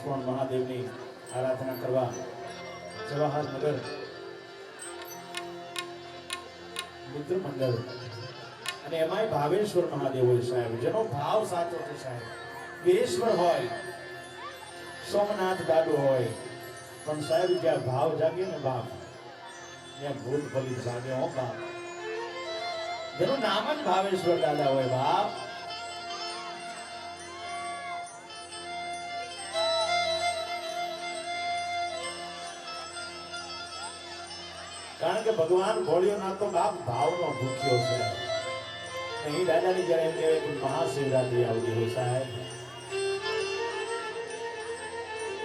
પણ મહાદેવની આરાધના કરવા જવાહરનગર મિત્ર મંડળ અને એમાંય ભાવેશ્વર મહાદેવ હોય સાહેબ, જેનો ભાવ સાચો છે સાહેબ. વીરેશ્વર હોય, સોમનાથ દાદો હોય, પણ સાહેબ જ્યાં ભાવ જાગે ને બાપ, ત્યાં ભૂત ભલી જાગે હો બાપ. જેનું નામ જ ભાવેશ્વર દાદા હોય બાપ. કારણ કે ભગવાન ભોળિયોનાથ તો બાપ ભાવનો ભૂખ્યો છે. અહીં દાદાની જયારે એમ કહેવાય મહાશિવરાત્રી આવતી હોય સાહેબ,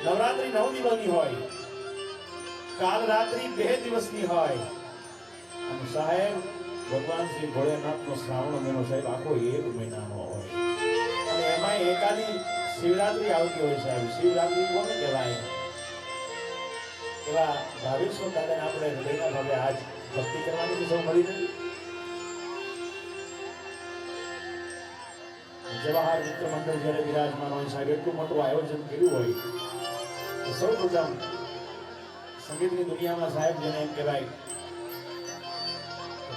નવરાત્રી 9 દિવસની હોય, કાલ રાત્રિ 2 દિવસની હોય, અને સાહેબ ભગવાન શ્રી ભોળિયાનાથનો શ્રાવણ મહિનો સાહેબ આખો 1 મહિનાનો હોય, અને એમાં એકાદી શિવરાત્રી આવતી હોય સાહેબ. શિવરાત્રી કોને કહેવાય? એવા ભાવેશ્વર દાદાને આપણે હૃદયના ભાવે આજ ભક્તિ કરવાની સૌ મળી નથી. જવાહર મિત્ર મંડળ જ્યારે વિરાજમાન હોય સાહેબ, એટલું મોટું આયોજન કર્યું હોય, સૌ પ્રથમ સંગીતની દુનિયામાં સાહેબ જેને એમ કહેવાય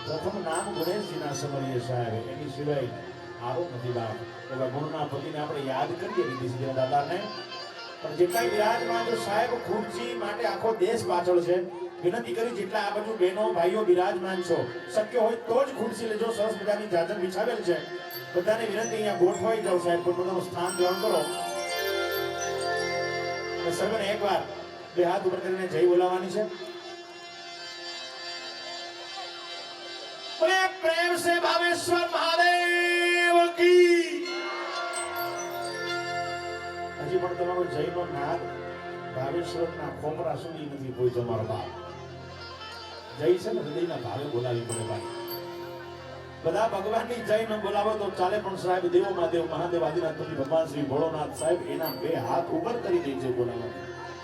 પ્રથમ નામ ગણેશજીના સમરીએ સાહેબ, એની સિવાય આરો નથી બાપ. એવા ગુણના પતિને આપણે યાદ કરીએ વિદેશી દાદાને. પણ જેટલા વિરાજમાન જો સાહેબ ખુરશી માટે આખો દેશ પાછળ છે, વિનંતી કરી જેટલા આ બાજુ બહેનો ભાઈઓ બિરાજમાન છો, શક્ય હોય તો જ ખુરશી લેજો. સરસ મજાની જાજર બિછાવેલ છે, બધાને વિનંતી અહીંયા ગોઠવાઈ જાવ સાહેબ, પોતાનું સ્થાન ગ્રહણ કરો. સર્વને એકવાર 2 હાથ ઉપર કરીને જય બોલાવવાની છે. પ્રેમ સે ભાવેશ્વર મહાદેવ કી. હજી પણ તમારો જયનો નાદ ભાવેશ્વરના ખોમરા સુધી નથી પહોંચ્યો મારો બાપ. જય છે ને હૃદયના ભાવે બોલાવી પડે ભાઈ. બધા ભગવાનની જય ન બોલાવો તો ચાલે, પણ સાહેબ દેવો મહાદેવ મહાદેવ આદિનાથપતિ ભગવાન શ્રી ભોળોનાથ સાહેબ એના 2 હાથ ઉપર કરી દે છે બોલાવવા.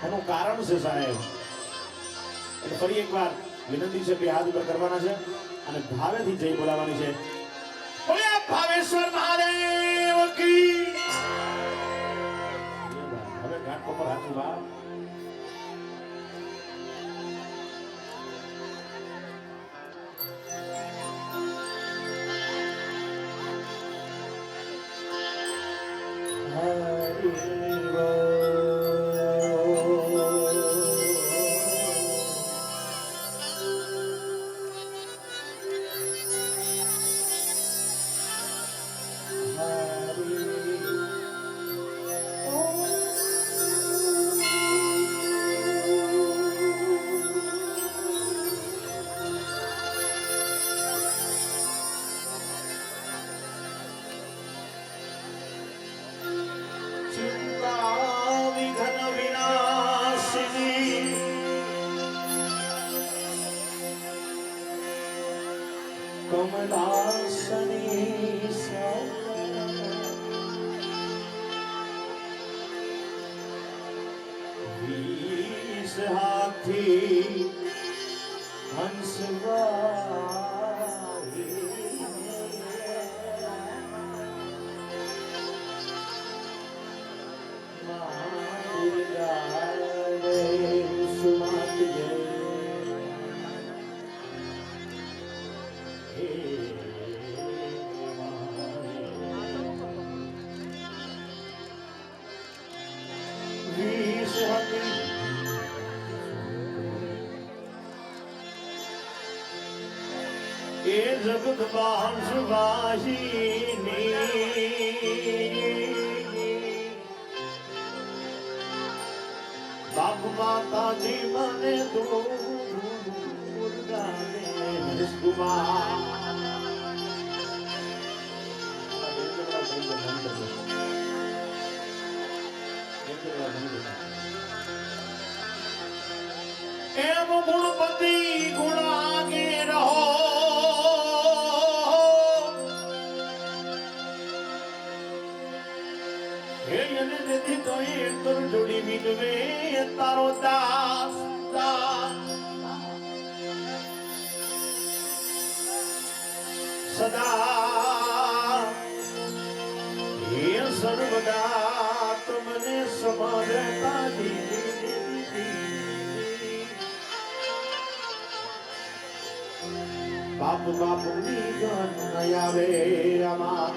એનું કારણ છે સાહેબ. એટલે ફરી એકવાર વિનંતી છે, 2 હાથ ઉપર કરવાના છે અને ભાવેથી જય બોલાવવાની છે. બોલે ભાવેશ્વર મહાદેવ કી. હવે ઘાટ પર હાથ ઉભા. કમલાસની વીસ હાથી હંસવાઈ સુમાત જય. એ જગત બાંસવાહીની બાપ માતાજી મને દૂર ગાને કુમાર. એમ ગુણપતિ ગુણાગે રહો, હે એને નથી તો એ કર જોડી મિલવે તારો દાસ સદા હે સર્વદા તમ મને સમારતા બાપુ બાપુ ની ગન આવે આમાં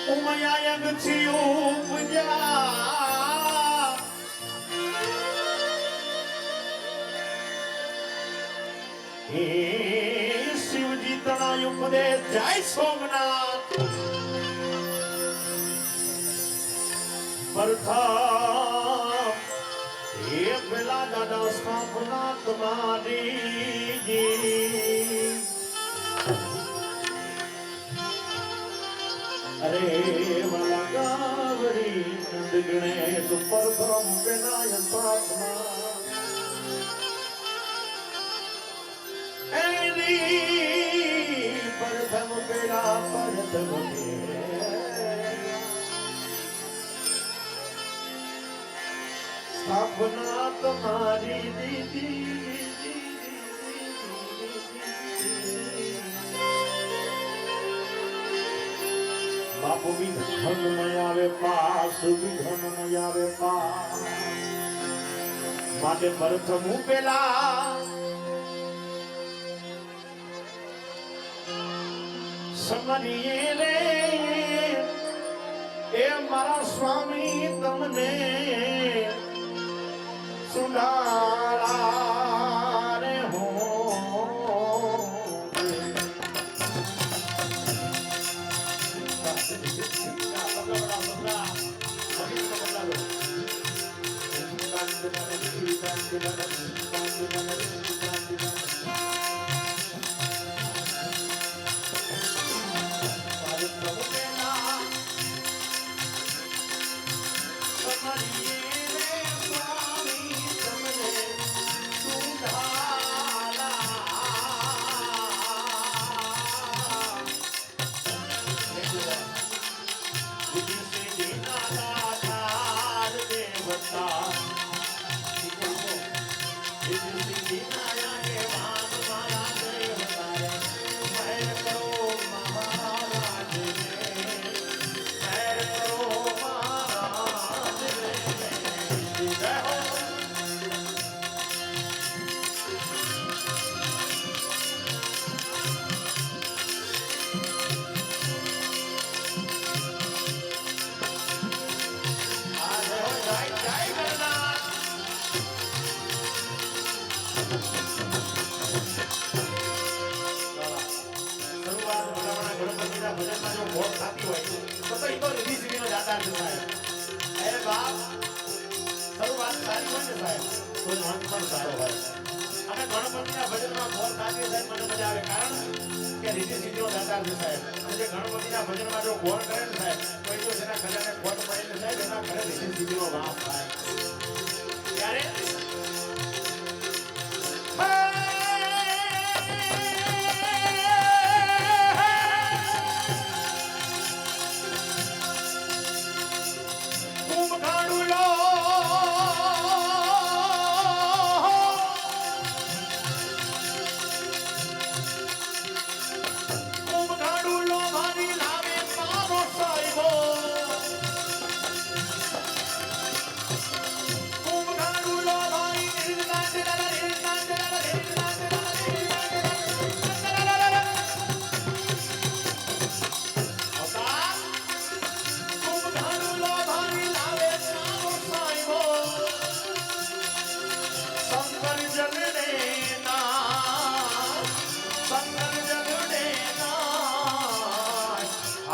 Umayayang siyong niya શિવજી તણાયું પદે જય સોમનાથ પ્રથમ એ પેલા દાદા સ્થાપના તમારી અરે વાલા ગાવરી નંદ ગણેશ પ્રથમ પેલા સ્થાપના પ્રથમ પેલા પ્રથમ સ્થાપના તમારી દીદી બાપુ વિઘન ન આવે પાસ વિઘન ન આવે પાસ માટે પ્રથમ પેલા સમરીએ રે એ મારા સ્વામી તમને સુધારા રે હો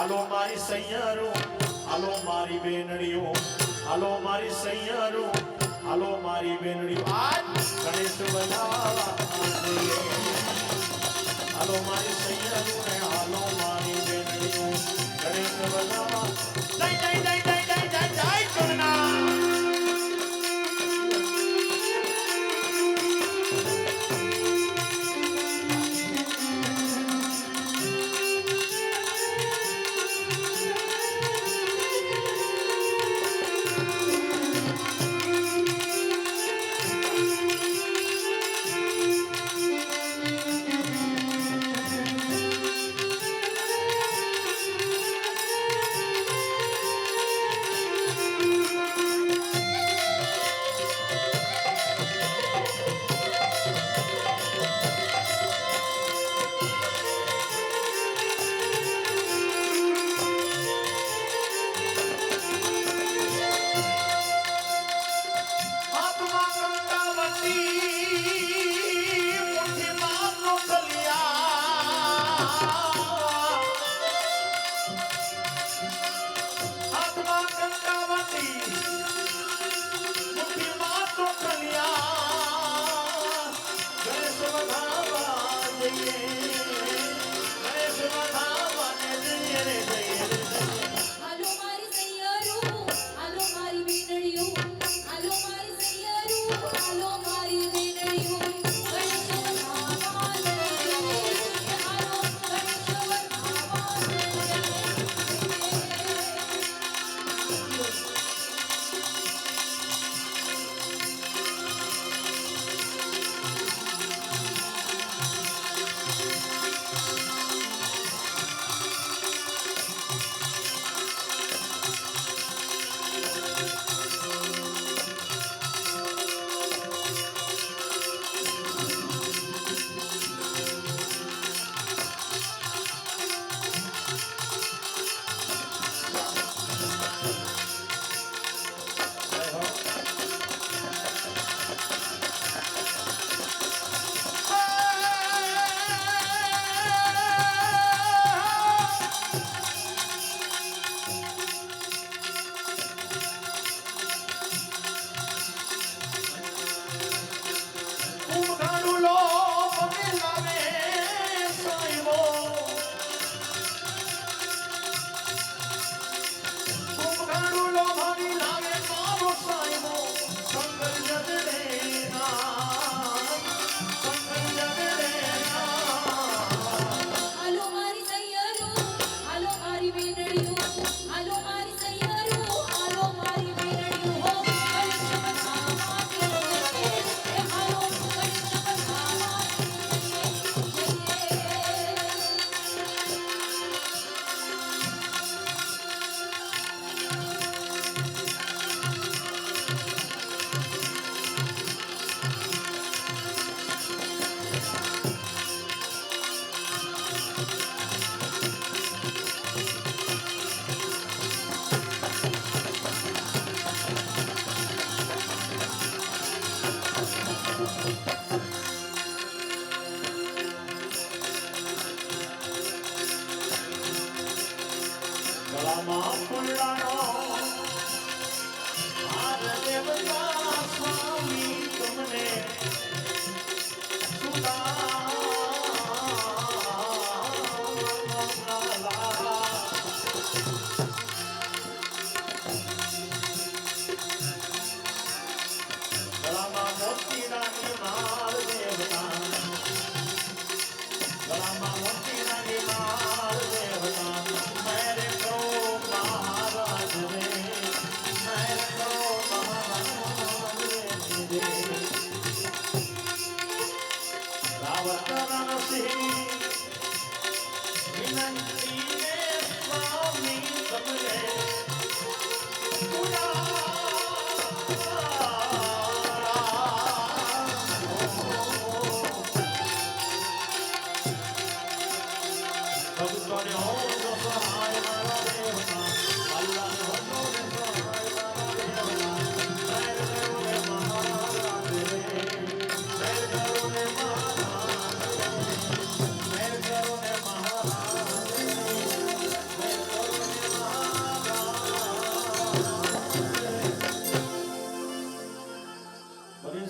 હાલો મારી સૈયારો હાલો મારી બેનડીઓ હાલો મારી સૈયારો હાલો મારી બેનડીઓ આજ ગણેશ બનાવવા હાલો મારી સૈયારો ને હાલો મારી બેનડીઓ ગણેશ બનાવવા જય જય જય જય જય જય જય સોમનાથ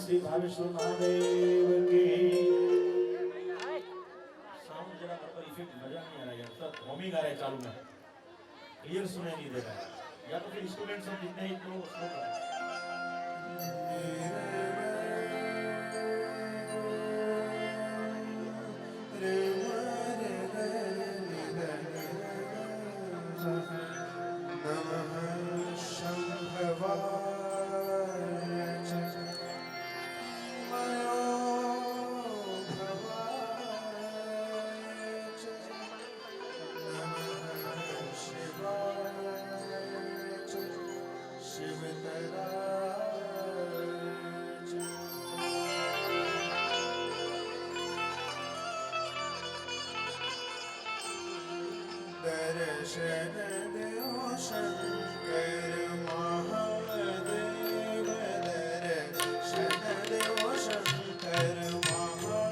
श्री भावेश्वर महादेव की साउंड जरा पर इफेक्ट मजा नहीं आ रहा यार, सब होमिंग आ रहा है चालू में, क्लियर सुनाई नहीं दे रहा है, या तो फिर इंस्ट्रूमेंट सब जितने ही तो उसको दर्शन देव शंकर महादेव, दर्शन देव शंकर महादेव,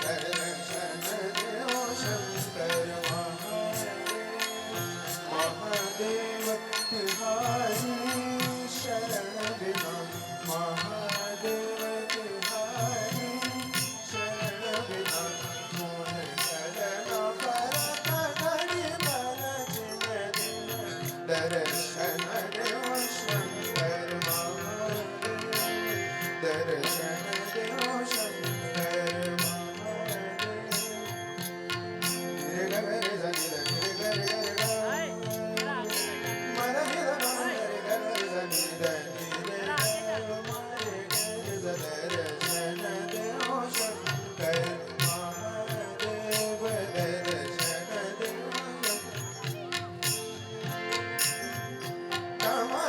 दर्शन देव शंकर महादेव, महादेव तुम्हारी शरण बिना, महादेव तुम्हारी शरण बिना, मोह करना दर्शन देव शंकर महादेव, दर्शन देव शंकर महादेव। रे ग रे ज नि रे ग रे ग मन नि रे ग रे ज नि रे दर्शन देव शंकर महादेव, दर्शन देव come on.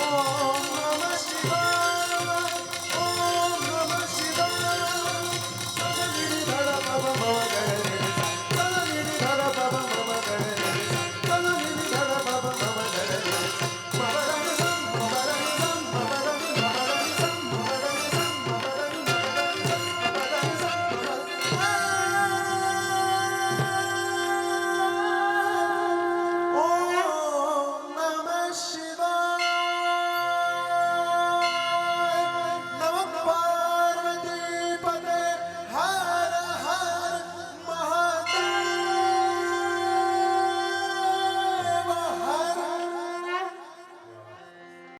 Om